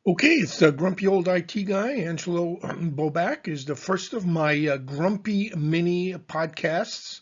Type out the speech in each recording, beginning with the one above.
Okay, it's the grumpy old IT guy. Angelo Boback is the first of my grumpy mini podcasts.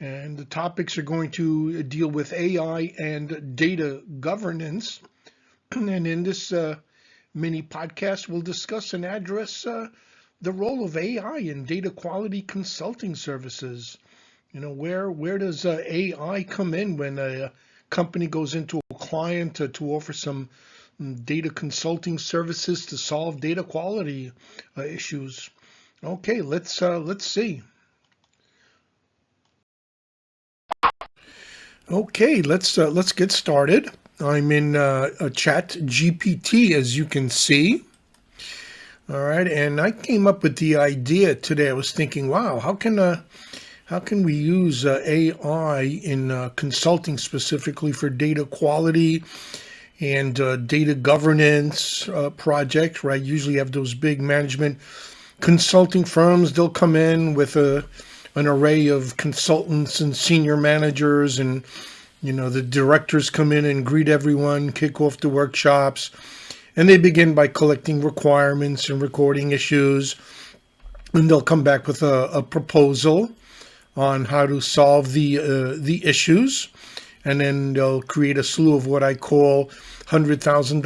And the topics are going to deal with AI and data governance. And in this mini podcast, we'll discuss and address the role of AI in data quality consulting services. Where does AI come in when a company goes into a client to offer some data consulting services to solve data quality issues? Okay, let's see. Okay, let's get started. I'm in a Chat GPT, as you can see. All right, and I came up with the idea today. I was thinking, wow, how can we use AI in consulting specifically for data quality and data governance projects, right? Usually have those big management consulting firms. They'll come in with an array of consultants and senior managers, and the directors come in and greet everyone, kick off the workshops, and they begin by collecting requirements and recording issues, and they'll come back with a proposal on how to solve the issues, and then they'll create a slew of what I call $100,000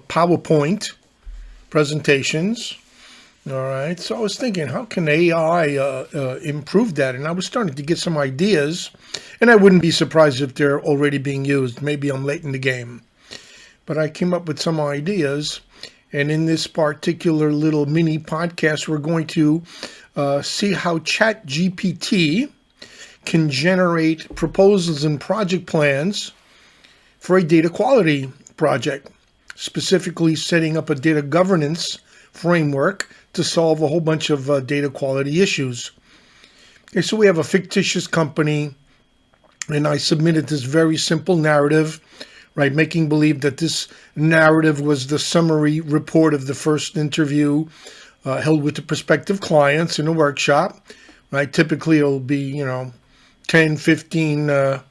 PowerPoint presentations. All right, so I was thinking, how can AI improve that? And I was starting to get some ideas, and I wouldn't be surprised if they're already being used. Maybe I'm late in the game, but I came up with some ideas. And in this particular little mini podcast, we're going to see how ChatGPT can generate proposals and project plans for a data quality project, specifically setting up a data governance framework to solve a whole bunch of data quality issues. Okay, so we have a fictitious company, and I submitted this very simple narrative, right, making believe that this narrative was the summary report of the first interview held with the prospective clients in a workshop. Right, typically it'll be 10, 15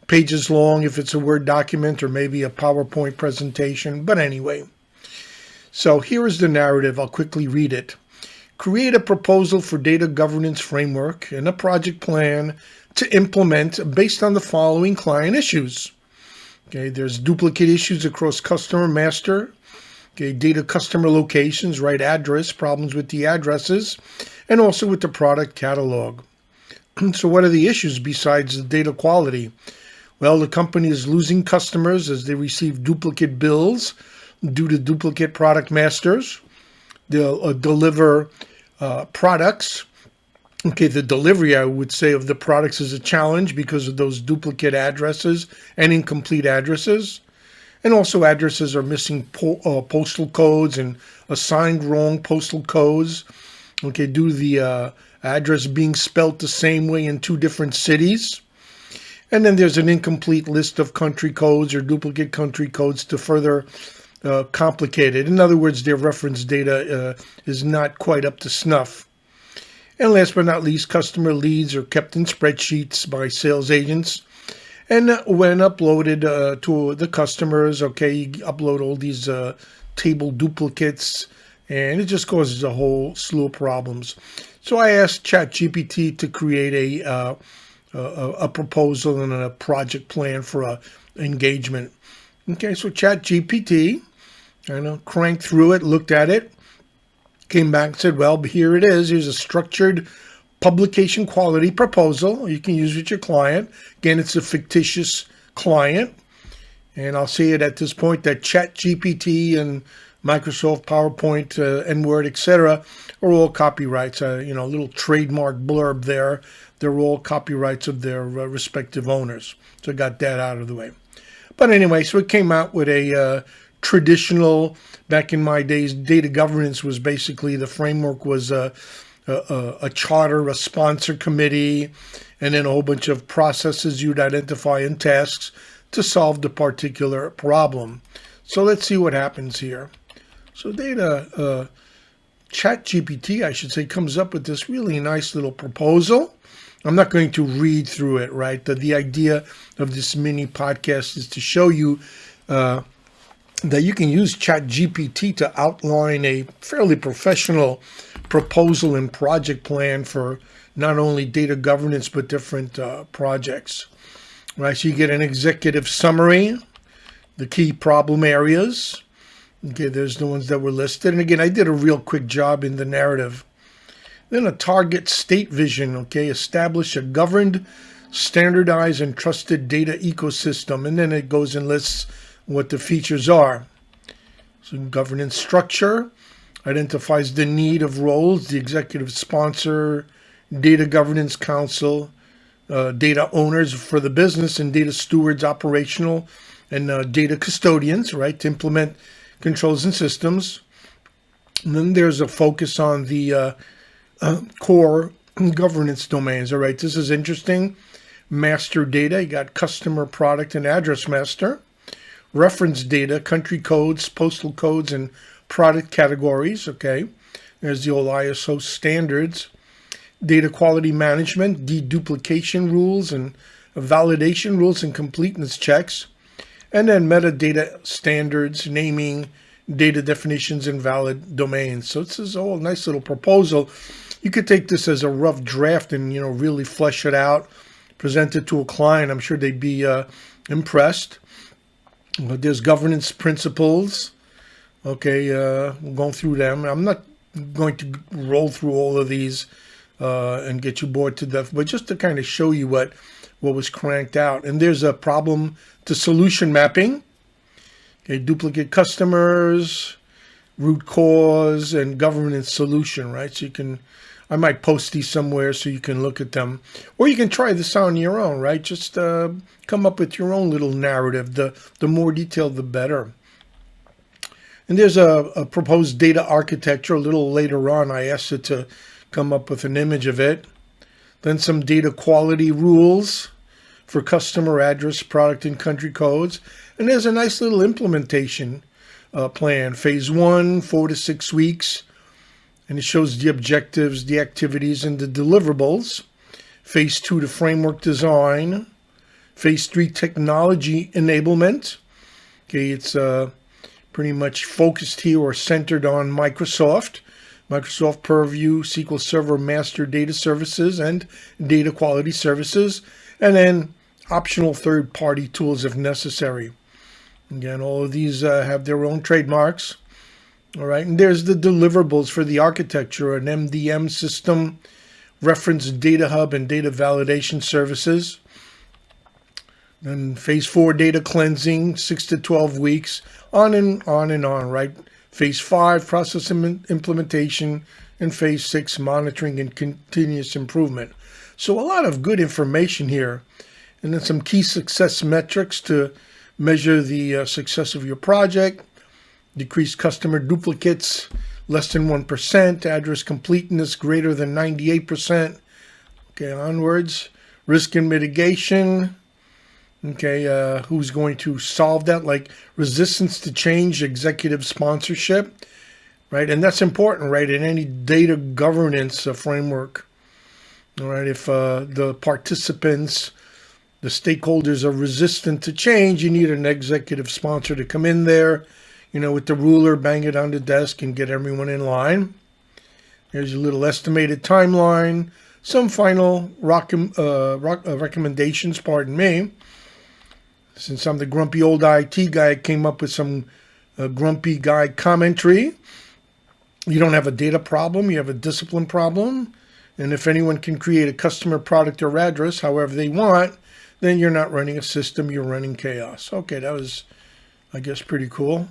pages long if it's a Word document, or maybe a PowerPoint presentation. But anyway, so here is the narrative. I'll quickly read it. Create a proposal for data governance framework and a project plan to implement based on the following client issues. Okay, there's duplicate issues across customer master, okay, data customer locations, right address, problems with the addresses, and also with the product catalog. So what are the issues besides the data quality? Well, the company is losing customers as they receive duplicate bills due to duplicate product masters. They'll deliver products. Okay, the delivery, I would say, of the products is a challenge because of those duplicate addresses and incomplete addresses. And also addresses are missing postal codes and assigned wrong postal codes. Okay, due to the address being spelt the same way in two different cities. And then there's an incomplete list of country codes or duplicate country codes to further complicate it. In other words, their reference data is not quite up to snuff. And last but not least, customer leads are kept in spreadsheets by sales agents. And when uploaded to the customers, okay, you upload all these table duplicates, and it just causes a whole slew of problems. So I asked ChatGPT to create a proposal and a project plan for a engagement. Okay, so ChatGPT, cranked through it, looked at it, came back and said, well, here it is. Here's a structured publication quality proposal you can use with your client. Again, it's a fictitious client. And I'll say it at this point that ChatGPT and Microsoft PowerPoint and Word, etc., are all copyrights. Little trademark blurb there. They're all copyrights of their respective owners. So I got that out of the way. But anyway, so it came out with a traditional, back in my days, data governance was basically, the framework was a charter, a sponsor committee, and then a whole bunch of processes you'd identify and tasks to solve the particular problem. So let's see what happens here. So ChatGPT, I should say, comes up with this really nice little proposal. I'm not going to read through it, right? The idea of this mini podcast is to show you that you can use ChatGPT to outline a fairly professional proposal and project plan for not only data governance but different projects. Right, so you get an executive summary, the key problem areas. Okay, there's the ones that were listed. And again, I did a real quick job in the narrative. Then a target state vision, okay, establish a governed, standardized, and trusted data ecosystem. And then it goes and lists what the features are. So governance structure identifies the need of roles, the executive sponsor, data governance council, data owners for the business, and data stewards, operational, and data custodians, right, to implement controls and systems. And then there's a focus on the core governance domains. All right, this is interesting. Master data, you got customer, product, and address master. Reference data, country codes, postal codes, and product categories. Okay, there's the old ISO standards. Data quality management, deduplication rules, and validation rules and completeness checks. And then metadata standards, naming, data definitions, and valid domains. So this is all a nice little proposal. You could take this as a rough draft and, really flesh it out, present it to a client. I'm sure they'd be impressed. But there's governance principles. Okay, we're going through them. I'm not going to roll through all of these and get you bored to death, but just to kind of show you what was cranked out. And there's a problem to solution mapping. Okay, duplicate customers, root cause, and governance solution, right? So I might post these somewhere so you can look at them. Or you can try this on your own, right? Just come up with your own little narrative. The more detailed, the better. And there's a proposed data architecture. A little later on, I asked it to come up with an image of it. Then some data quality rules for customer address, product, and country codes. And there's a nice little implementation plan. Phase 1, 4 to 6 weeks. And it shows the objectives, the activities, and the deliverables. Phase 2, the framework design. Phase 3, technology enablement. Okay, it's pretty much focused here or centered on Microsoft Purview, SQL Server Master Data Services, and Data Quality Services, and then optional third-party tools if necessary. Again, all of these have their own trademarks. All right, and there's the deliverables for the architecture, an MDM system, reference data hub, and data validation services. Then phase 4, data cleansing, 6 to 12 weeks, on and on, right? Phase 5, process implementation, and phase 6, monitoring and continuous improvement. So a lot of good information here. And then some key success metrics to measure the success of your project. Decreased customer duplicates, less than 1%. Address completeness, greater than 98%. Okay, onwards. Risk and mitigation. Okay, who's going to solve that? Like resistance to change, executive sponsorship, right? And that's important, right? In any data governance framework, all right? If the participants, the stakeholders are resistant to change, you need an executive sponsor to come in there, with the ruler, bang it on the desk and get everyone in line. Here's a little estimated timeline, some final recommendations, pardon me. Since I'm the grumpy old IT guy, I came up with some grumpy guy commentary. You don't have a data problem, you have a discipline problem. And if anyone can create a customer, product, or address however they want, then you're not running a system, you're running chaos. Okay, that was, I guess, pretty cool.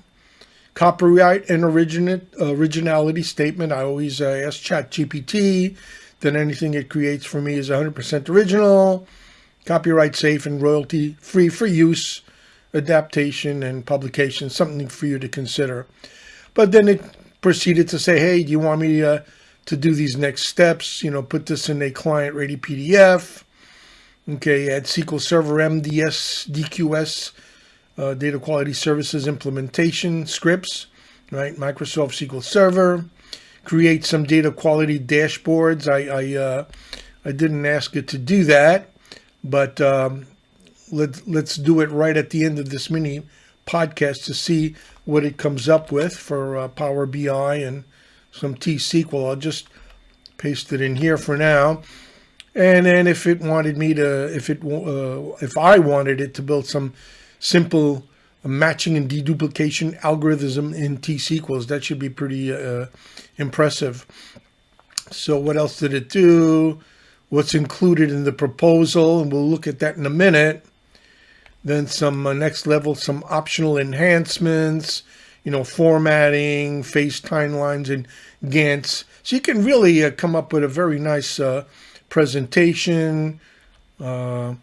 Copyright and originality statement. I always ask ChatGPT that anything it creates for me is 100% original. Copyright safe and royalty free for use, adaptation, and publication, something for you to consider. But then it proceeded to say, hey, do you want me to do these next steps? Put this in a client-ready PDF. Okay, add SQL Server MDS, DQS, Data Quality Services implementation scripts, right? Microsoft SQL Server. Create some data quality dashboards. I didn't ask it to do that. But let's do it right at the end of this mini podcast to see what it comes up with for Power BI and some T-SQL. I'll just paste it in here for now. And then if it wanted me to, if I wanted it to build some simple matching and deduplication algorithm in T-SQLs, that should be pretty impressive. So what else did it do? What's included in the proposal? And we'll look at that in a minute. Then some next level, some optional enhancements, formatting, face timelines, and Gantz. So you can really come up with a very nice presentation. And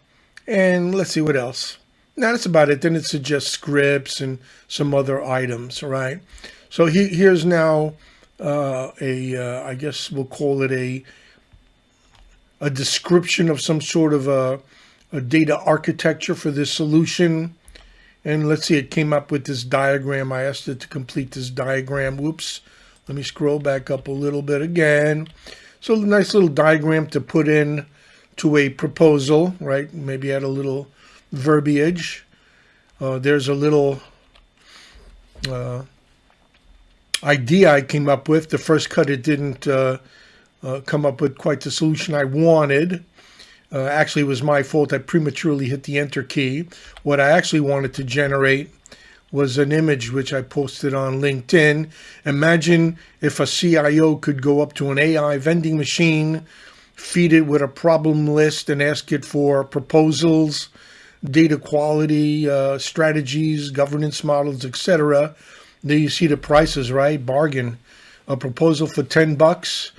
let's see what else. Now that's about it. Then it suggests scripts and some other items, right? So here's now I guess we'll call it a description of some sort of a data architecture for this solution. And let's see, it came up with this diagram. I asked it to complete this diagram. Whoops. Let me scroll back up a little bit again. So a nice little diagram to put in to a proposal, right? Maybe add a little verbiage. There's a little idea I came up with. The first cut, it didn't come up with quite the solution I wanted. Actually, it was my fault. I prematurely hit the enter key. What I actually wanted to generate was an image which I posted on LinkedIn. Imagine if a CIO could go up to an AI vending machine, feed it with a problem list and ask it for proposals, data quality, strategies, governance models, etc. There you see the prices, right? Bargain. A proposal for $10,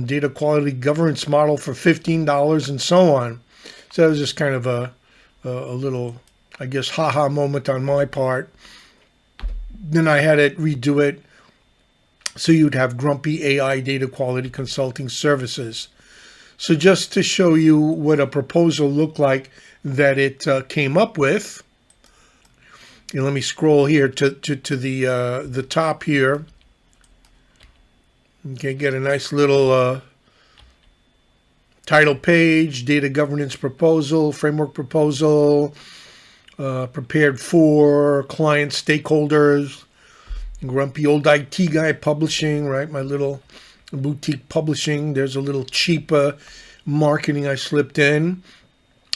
data quality governance model for $15, and so on. So that was just kind of a little, I guess, haha moment on my part. Then I had it redo it so you'd have grumpy AI data quality consulting services. So just to show you what a proposal looked like that it came up with, and let me scroll here to the top here. Okay, get a nice little title page, data governance proposal, framework proposal, prepared for client stakeholders, grumpy old IT guy publishing, right? My little boutique publishing. There's a little cheap marketing I slipped in.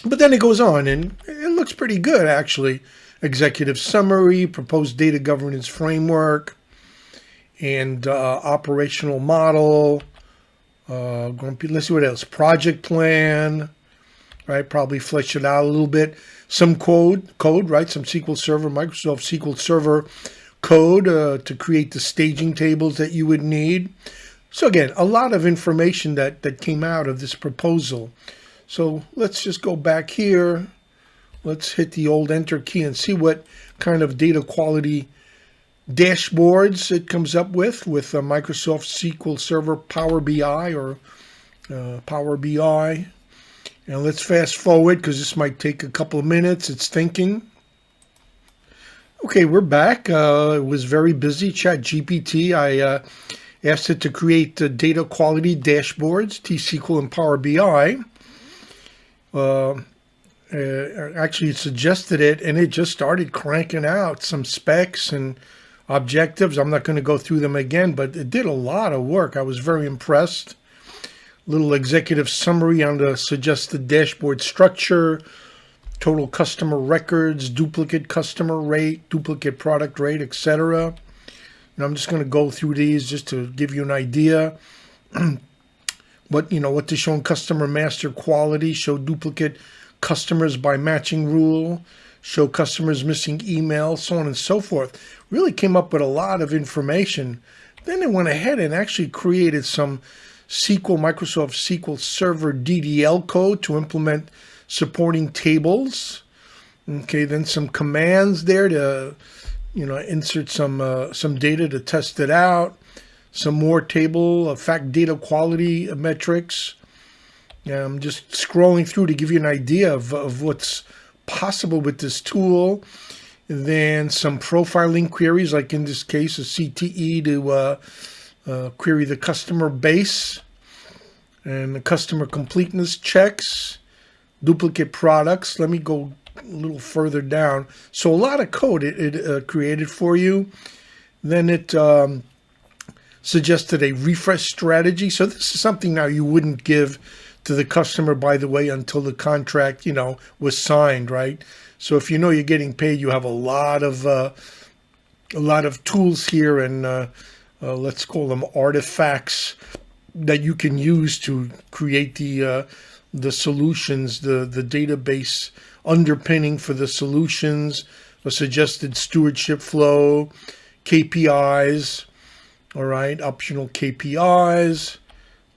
But then it goes on, and it looks pretty good, actually. Executive summary, proposed data governance framework, and operational model. Let's see what else. Project plan, right? Probably flesh it out a little bit. Some code, right? Some SQL Server, Microsoft SQL Server code to create the staging tables that you would need. So again, a lot of information that came out of this proposal. So let's just go back here. Let's hit the old enter key and see what kind of data quality dashboards it comes up with Microsoft SQL Server Power BI or Power BI. And let's fast forward because this might take a couple of minutes. It's thinking. Okay, we're back. It was very busy. ChatGPT. I asked it to create data quality dashboards, T-SQL and Power BI. Actually, it suggested it, and it just started cranking out some specs and objectives. I'm not going to go through them again, but it did a lot of work. I was very impressed. Little executive summary on the suggested dashboard structure, total customer records, duplicate customer rate, duplicate product rate, etc. And I'm just going to go through these just to give you an idea. What to show in customer master quality, show duplicate customers by matching rule, show customers missing emails, so on and so forth. Really came up with a lot of information. Then it went ahead and actually created some Microsoft SQL Server DDL code to implement supporting tables. Okay, then some commands there to, insert some data to test it out. Some more fact data quality metrics. I'm just scrolling through to give you an idea of what's possible with this tool. And then some profiling queries, like in this case, a CTE to query the customer base, and the customer completeness checks, duplicate products. Let me go a little further down. So a lot of code it created for you. Then it suggested a refresh strategy. So this is something now you wouldn't give to the customer, by the way, until the contract, was signed, right? So if you know you're getting paid, you have a lot of tools here, and let's call them artifacts that you can use to create the solutions, the database underpinning for the solutions, a suggested stewardship flow, KPIs, all right, optional KPIs,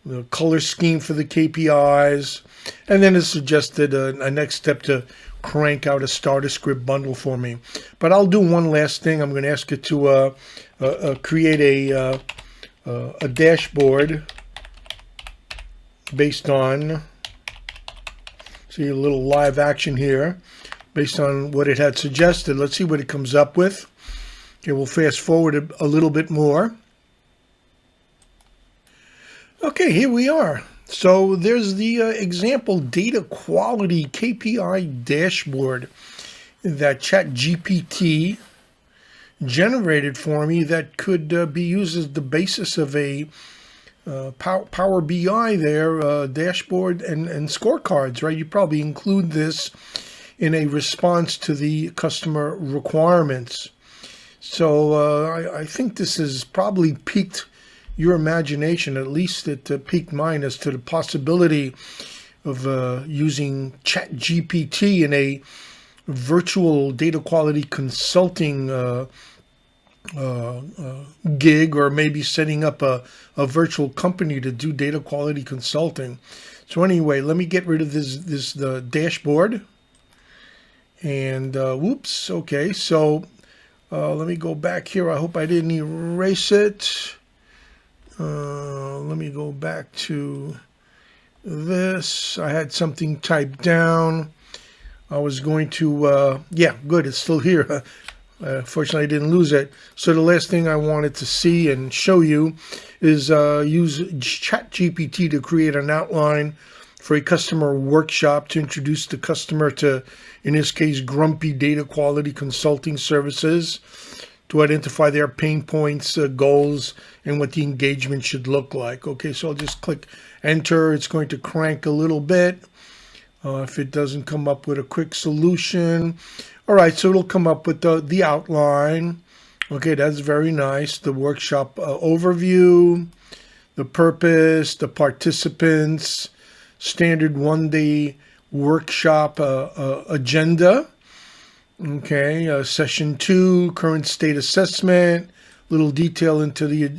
the color scheme for the KPIs, and then it suggested a next step to crank out a starter script bundle for me. But I'll do one last thing. I'm going to ask it to create a dashboard based on, see a little live action here, based on what it had suggested. Let's see what it comes up with. Okay, we'll fast forward a little bit more. Okay, here we are. So there's the example data quality KPI dashboard that ChatGPT generated for me that could be used as the basis of a Power BI there, dashboard and scorecards, right? You probably include this in a response to the customer requirements. So I think this has probably piqued your imagination, at least it piqued mine, as to the possibility of using ChatGPT in a virtual data quality consulting gig, or maybe setting up a virtual company to do data quality consulting. So anyway, let me get rid of the dashboard. And whoops, okay, so let me go back here. I hope I didn't erase it. Let me go back to this. I had something typed down. I was going to, yeah, good, it's still here. Fortunately, I didn't lose it. So the last thing I wanted to see and show you is use ChatGPT to create an outline for a customer workshop to introduce the customer to, in this case, Grumpy Data Quality Consulting Services, to identify their pain points, goals, and what the engagement should look like. Okay, so I'll just click enter. It's going to crank a little bit if it doesn't come up with a quick solution. All right, so it'll come up with the outline. Okay, that's very nice. The workshop overview, the purpose, the participants, standard one-day workshop agenda. Okay, session 2, current state assessment, little detail into the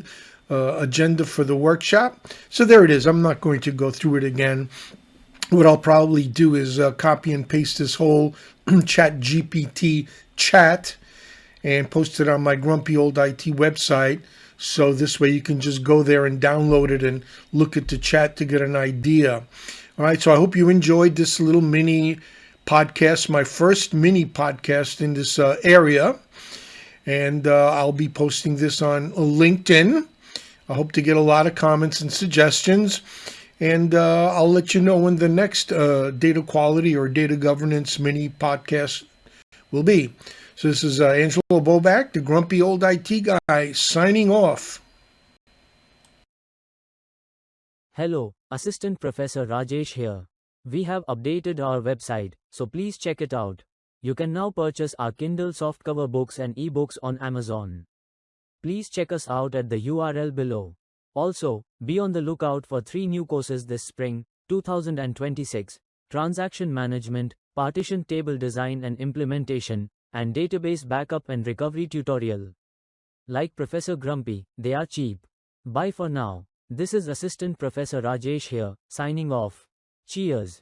agenda for the workshop. So there it is. I'm not going to go through it again. What I'll probably do is copy and paste this whole ChatGPT chat and post it on my Grumpy Old IT website. So this way you can just go there and download it and look at the chat to get an idea. All right, so I hope you enjoyed this little mini podcast, my first mini podcast in this area. And I'll be posting this on LinkedIn. I hope to get a lot of comments and suggestions. And I'll let you know when the next data quality or data governance mini podcast will be. So this is Angelo Bobak, the Grumpy Old IT Guy, signing off. Hello, Assistant Professor Rajesh here. We have updated our website, so please check it out. You can now purchase our Kindle softcover books and ebooks on Amazon. Please check us out at the URL below. Also, be on the lookout for 3 new courses this spring, 2026, Transaction Management, Partition Table Design and Implementation, and Database Backup and Recovery Tutorial. Like Professor Grumpy, they are cheap. Bye for now. This is Assistant Professor Rajesh here, signing off. Cheers.